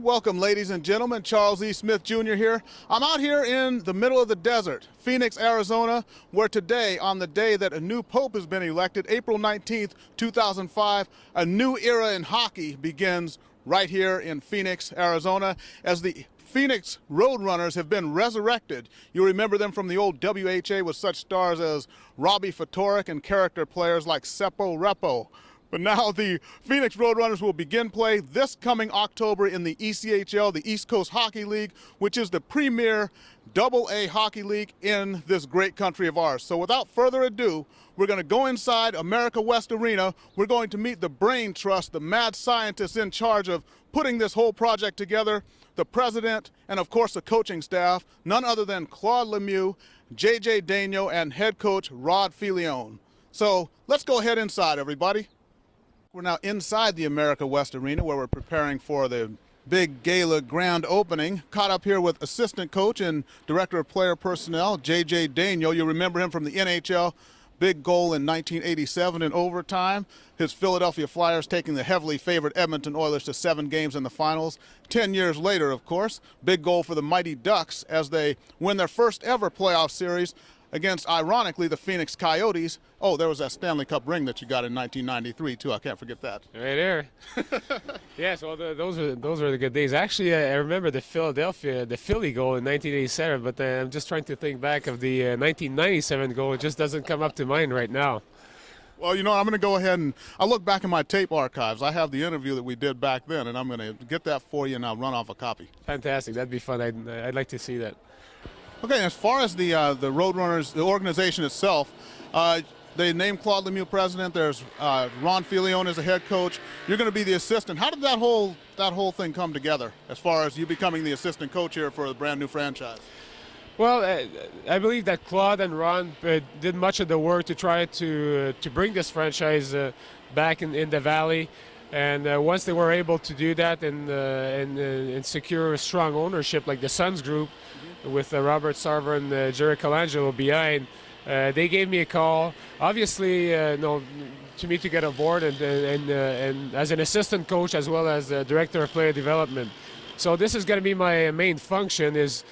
Welcome, ladies and gentlemen. Charles E. Smith Jr. here. I'm out here in the middle of the desert, Phoenix, Arizona, where today, on the day that a new pope has been elected, April 19th, 2005, a new era in hockey begins right here in Phoenix, Arizona, as the PHX Road Runners have been resurrected. You remember them from the old WHA with such stars as Robbie Ftorek and character players like Seppo Repo. But now the PHX Road Runners will begin play this coming October in the ECHL, the East Coast Hockey League, which is the premier AA hockey league in this great country of ours. So without further ado, we're going to go inside America West Arena. We're going to meet the brain trust, the mad scientists in charge of putting this whole project together, the president, and of course the coaching staff, none other than Claude Lemieux, JJ Daigneault, and head coach Rod Filione. So let's go ahead inside, everybody. We're now inside the America West Arena where we're preparing for the big gala grand opening. Caught up here with assistant coach and director of player personnel, JJ Daigneault. You remember him from the NHL. Big goal in 1987 in overtime. His Philadelphia Flyers taking the heavily favored Edmonton Oilers to 7 games in the finals. 10 years later, of course, big goal for the Mighty Ducks as they win their first ever playoff series against, ironically, the Phoenix Coyotes. Oh, there was that Stanley Cup ring that you got in 1993, too. I can't forget that. Right there. Yes, well, those were the good days. Actually, I remember the Philly goal in 1987, but I'm just trying to think back of the 1997 goal. It just doesn't come up to mind right now. Well, you know, I'm going to go ahead and I'll look back in my tape archives. I have the interview that we did back then, and I'm going to get that for you, and I'll run off a copy. Fantastic. That'd be fun. I'd like to see that. Okay, as far as the Road Runners, the organization itself, they named Claude Lemieux president. There's Ron Filione as the head coach. You're going to be the assistant. How did that whole thing come together as far as you becoming the assistant coach here for a brand new franchise? Well, I believe that Claude and Ron did much of the work to try to bring this franchise back in the Valley. And once they were able to do that and secure strong ownership like the Suns Group, with Robert Sarver and Jerry Colangelo behind, they gave me a call. Obviously, to me to get on board and as an assistant coach as well as director of player development. So this is going to be my main function. It's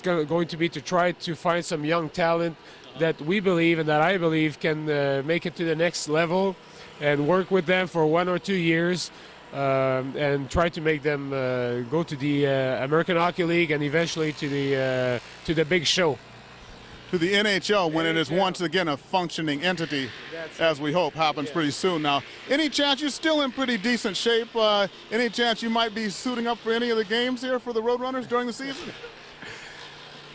going to be to try to find some young talent that we believe and that I believe can make it to the next level, and work with them for 1 or 2 years. And try to make them go to the American Hockey League and eventually to the big show. To the NHL when it is once again a functioning entity, as we hope happens pretty soon. Now, any chance you're still in pretty decent shape? Any chance you might be suiting up for any of the games here for the Road Runners during the season?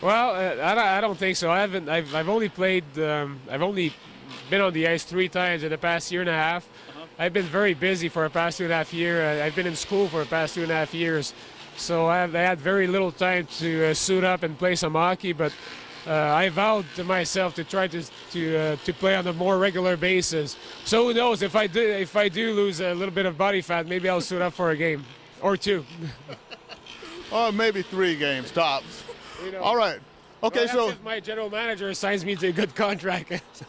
Well, I don't think so. I've only played. I've only been on the ice 3 times in the past year and a half. I've been very busy for the past 2.5 years. I've been in school for the past 2.5 years, so I had very little time to suit up and play some hockey. But I vowed to myself to try to play on a more regular basis. So who knows? If I do lose a little bit of body fat, maybe I'll suit up for a game or 2. Or maybe 3 games tops. You know. All right. Okay, well, so if my general manager assigns me to a good contract.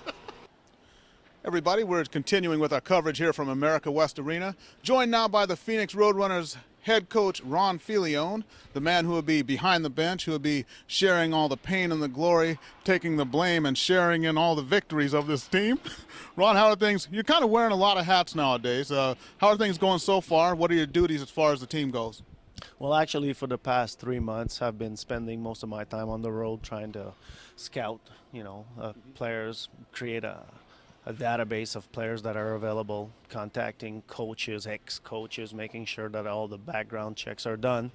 Everybody, we're continuing with our coverage here from America West Arena, joined now by the PHX Road Runners head coach Ron Filione, the man who will be behind the bench, who will be sharing all the pain and the glory, taking the blame and sharing in all the victories of this team. Ron, how are things? You're kind of wearing a lot of hats nowadays. How are things going so far? What are your duties as far as the team goes? Well, actually, for the past 3 months, I've been spending most of my time on the road trying to scout, players, create a database of players that are available, contacting coaches, ex-coaches, making sure that all the background checks are done.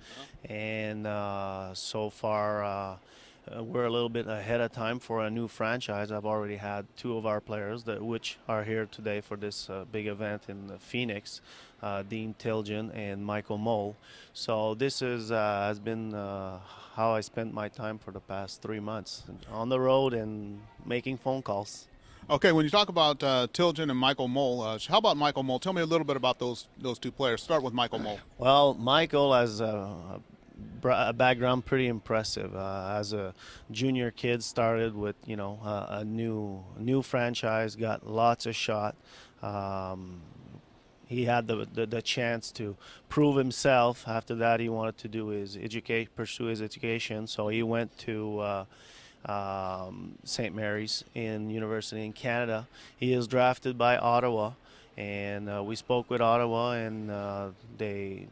And so far, we're a little bit ahead of time for a new franchise. I've already had 2 of our players which are here today for this big event in Phoenix, Dean Tilgen and Michael Mole. So this has been how I spent my time for the past 3 months, on the road and making phone calls. Okay, when you talk about Tilgen and Michael Mole, how about Michael Mole? Tell me a little bit about those 2 players. Start with Michael Mole. Well, Michael has a background pretty impressive. As a junior kid, started with a new franchise, got lots of shot. he had the chance to prove himself. After that, he wanted to do pursue his education. So he went to St. Mary's University in Canada. He is drafted by Ottawa, and we spoke with Ottawa, and they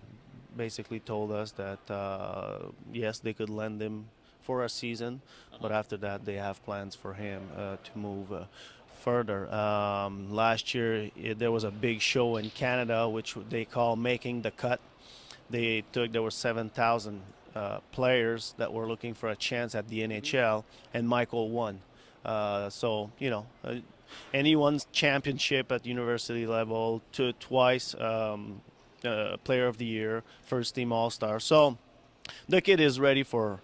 basically told us that yes, they could lend him for a season, but after that they have plans for him to move further. Last year there was a big show in Canada which they call Making the Cut. There were 7,000 players that were looking for a chance at the NHL, and Michael won. So and he won championship at university level, twice Player of the Year, first team All-Star. So the kid is ready for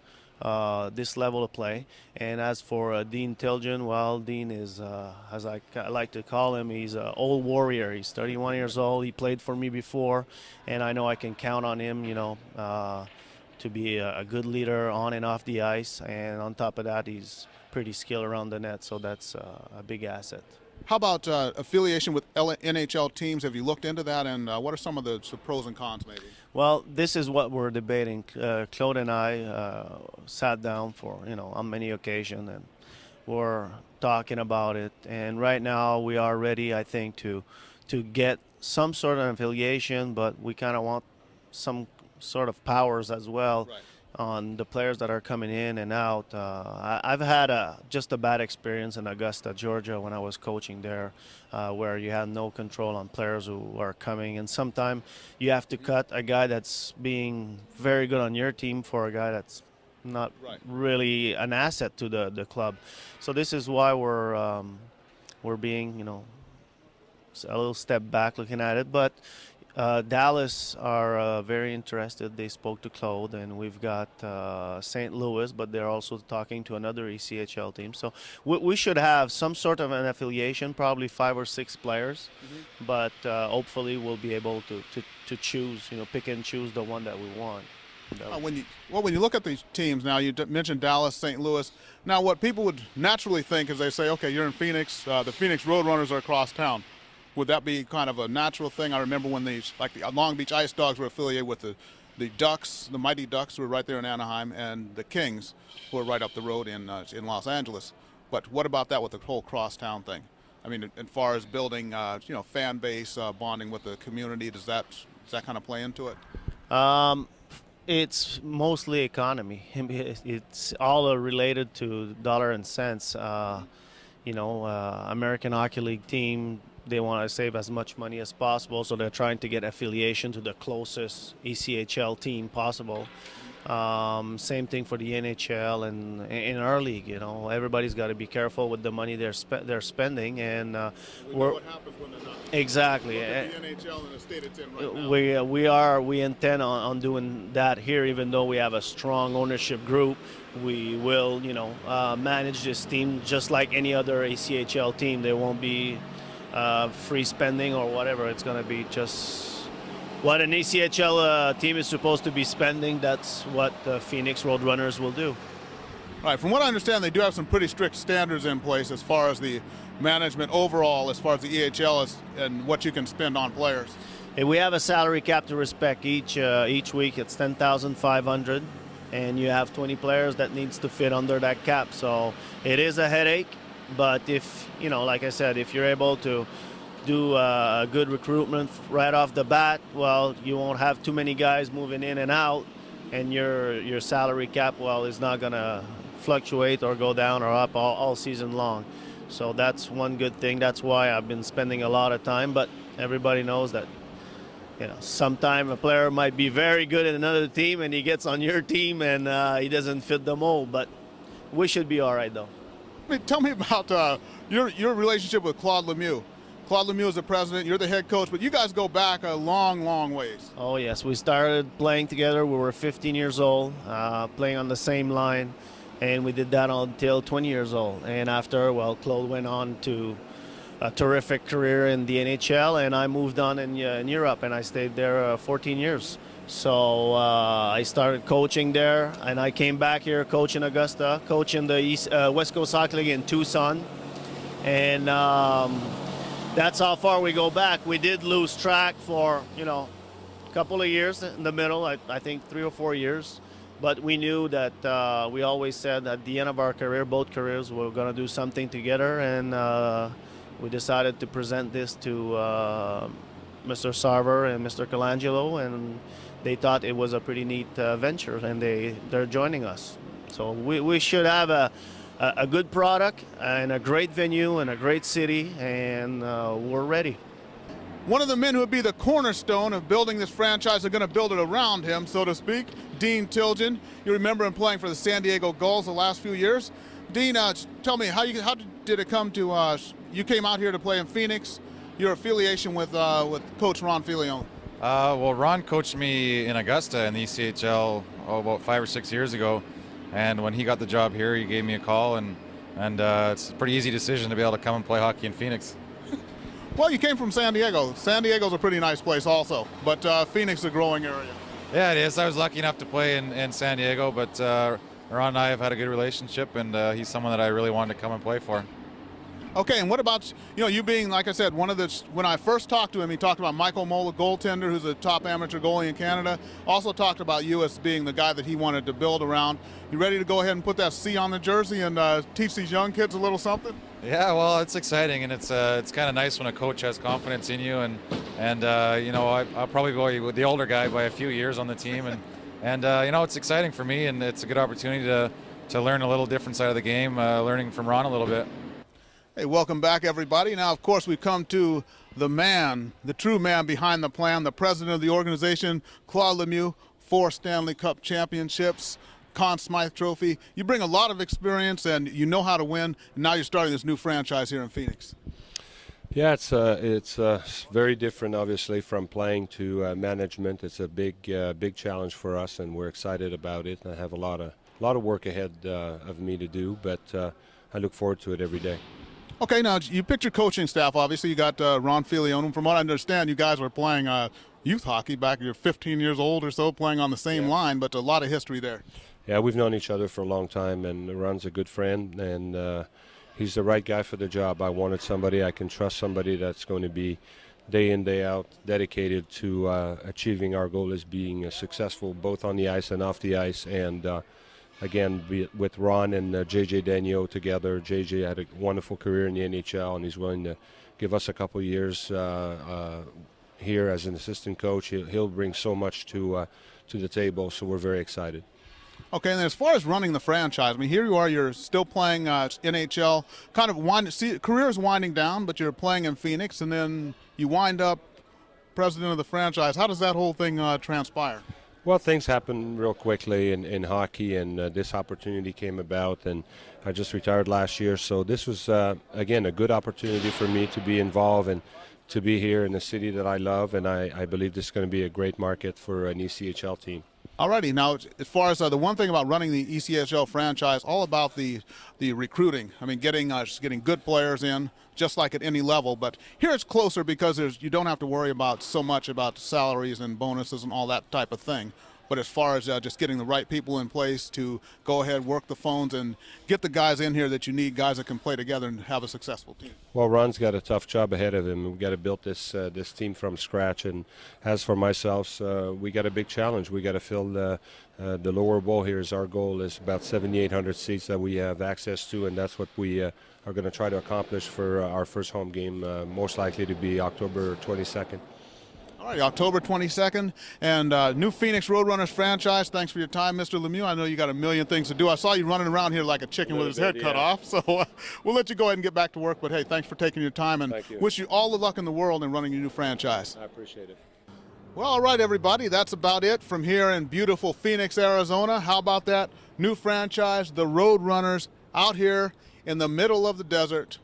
this level of play. And as for Dean Tilgen, well, Dean is, as I like to call him, he's an old warrior. He's 31 years old. He played for me before, and I know I can count on him, to be a good leader on and off the ice. And on top of that, he's pretty skilled around the net, so that's a big asset. How about affiliation with NHL teams? Have you looked into that, and what are some of the pros and cons, maybe? Well, this is what we're debating. Claude and I sat down for, on many occasions, and we're talking about it. And right now we are ready, I think, to get some sort of affiliation, but we kind of want some sort of powers as well. Right. On the players that are coming in and out. I've had just a bad experience in Augusta, Georgia, when I was coaching there, where you had no control on players who are coming, and sometimes you have to cut a guy that's being very good on your team for a guy that's not really an asset to the club. So this is why we're being, a little step back looking at it, but Dallas are very interested. They spoke to Claude, and we've got St. Louis, but they're also talking to another ECHL team. So we should have some sort of an affiliation, probably 5 or 6 players, but hopefully we'll be able to choose, pick and choose the one that we want. When you look at these teams now, you mentioned Dallas, St. Louis. Now, what people would naturally think is they say, okay, you're in Phoenix, the Phoenix Road Runners are across town. Would that be kind of a natural thing? I remember when the Long Beach Ice Dogs were affiliated with the Ducks, the Mighty Ducks, who were right there in Anaheim, and the Kings, who are right up the road in Los Angeles. But what about that with the whole crosstown thing? I mean, as far as building, fan base, bonding with the community, does that kind of play into it? It's mostly economy. It's all related to dollar and cents. American Hockey League team, they want to save as much money as possible, so they're trying to get affiliation to the closest ECHL team possible. Same thing for the NHL and in our league. Everybody's got to be careful with the money they're spending, and what happens when they're not. Exactly. Look at the NHL and the state it's in right now. We intend on doing that here, even though we have a strong ownership group. We will, manage this team just like any other ACHL team. There won't be free spending or whatever. It's going to be just what an ECHL team is supposed to be spending. That's what the Phoenix Road Runners will do. Right. From what I understand, they do have some pretty strict standards in place as far as the management overall, as far as the EHL is, and what you can spend on players. And we have a salary cap to respect each week. It's $10,500, and you have 20 players that needs to fit under that cap. So it is a headache. But if, like I said, if you're able to do a good recruitment right off the bat, well, you won't have too many guys moving in and out, and your salary cap, well, is not going to fluctuate or go down or up all season long. So that's one good thing. That's why I've been spending a lot of time. But everybody knows that, sometime a player might be very good in another team, and he gets on your team and he doesn't fit the mold. But we should be all right, though. Tell me about your relationship with Claude Lemieux. Claude Lemieux is the president, you're the head coach, but you guys go back a long, long ways. Oh, yes. We started playing together. We were 15 years old, playing on the same line, and we did that until 20 years old. And after, Claude went on to a terrific career in the NHL, and I moved on in Europe, and I stayed there 14 years. So I started coaching there, and I came back here coaching Augusta, coaching the West Coast Hockey League in Tucson. And that's how far we go back. We did lose track for, a couple of years in the middle, I think 3 or 4 years. But we knew that we always said at the end of our career, both careers, we were going to do something together. And we decided to present this to Mr. Sarver and Mr. Colangelo. And they thought it was a pretty neat venture, and they're joining us. So we should have a good product and a great venue and a great city, and we're ready. One of the men who would be the cornerstone of building this franchise are going to build it around him, so to speak, Dean Tilgen. You remember him playing for the San Diego Gulls the last few years. Dean, tell me, how did it come to, you came out here to play in Phoenix, your affiliation with Coach Ron Filione? Well, Ron coached me in Augusta in the ECHL about 5 or 6 years ago. And when he got the job here, he gave me a call, and it's a pretty easy decision to be able to come and play hockey in Phoenix. Well, you came from San Diego. San Diego's a pretty nice place also, but Phoenix is a growing area. Yeah, it is. I was lucky enough to play in San Diego, but Ron and I have had a good relationship, and he's someone that I really wanted to come and play for. Okay, and what about, you being, like I said, when I first talked to him, he talked about Michael Mola, goaltender, who's a top amateur goalie in Canada. Also talked about you as being the guy that he wanted to build around. You ready to go ahead and put that C on the jersey and teach these young kids a little something? Yeah, well, it's exciting, and it's kind of nice when a coach has confidence in you, and I'll probably go with the older guy by a few years on the team, and it's exciting for me, and it's a good opportunity to learn a little different side of the game, learning from Ron a little bit. Hey, welcome back, everybody. Now, of course, we've come to the man, the true man behind the plan, the president of the organization, Claude Lemieux, 4 Stanley Cup championships, Conn Smythe Trophy. You bring a lot of experience, and you know how to win, and now you're starting this new franchise here in Phoenix. Yeah, it's very different, obviously, from playing to management. It's a big challenge for us, and we're excited about it. I have a lot of work ahead of me to do, but I look forward to it every day. Okay, now you picked your coaching staff. Obviously, you got Ron Filione. From what I understand, you guys were playing youth hockey back. You're 15 years old or so, playing on the same line, but a lot of history there. Yeah, we've known each other for a long time, and Ron's a good friend, and he's the right guy for the job. I wanted somebody I can trust, somebody that's going to be day in, day out, dedicated to achieving our goal as being successful both on the ice and off the ice. And again, with Ron and JJ Daniel together, JJ had a wonderful career in the NHL, and he's willing to give us a couple years here as an assistant coach. He'll bring so much to the table, so we're very excited. Okay, and then as far as running the franchise, I mean, here you are, you're still playing NHL, kind of career is winding down, but you're playing in Phoenix, and then you wind up president of the franchise. How does that whole thing transpire? Well, things happen real quickly in hockey, and this opportunity came about, and I just retired last year, so this was, again, a good opportunity for me to be involved and to be here in a city that I love, and I believe this is going to be a great market for an ECHL team. Alrighty, now as far as the one thing about running the ECHL franchise, all about the recruiting. I mean, getting good players in, just like at any level. But here it's closer because you don't have to worry about so much about salaries and bonuses and all that type of thing. But as far as just getting the right people in place to go ahead, work the phones, and get the guys in here that you need, guys that can play together and have a successful team. Well, Ron's got a tough job ahead of him. We've got to build this team from scratch. And as for myself, we got a big challenge. We got to fill the lower bowl here. Our goal is about 7,800 seats that we have access to, and that's what we are going to try to accomplish for our first home game, most likely to be October 22nd. All right, October 22nd, and new Phoenix Road Runners franchise. Thanks for your time, Mr. Lemieux. I know you got a million things to do. I saw you running around here like a chicken with his head cut off, so we'll let you go ahead and get back to work. But, hey, thanks for taking your time, and wish you all the luck in the world in running your new franchise. I appreciate it. Well, all right, everybody, that's about it from here in beautiful Phoenix, Arizona. How about that new franchise, the Road Runners, out here in the middle of the desert.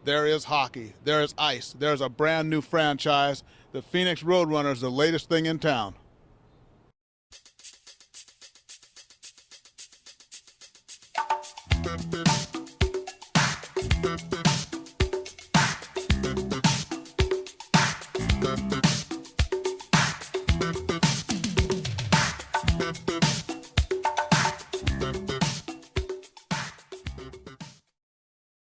There is hockey, there is ice, there's a brand new franchise. The Phoenix Road Runners, the latest thing in town.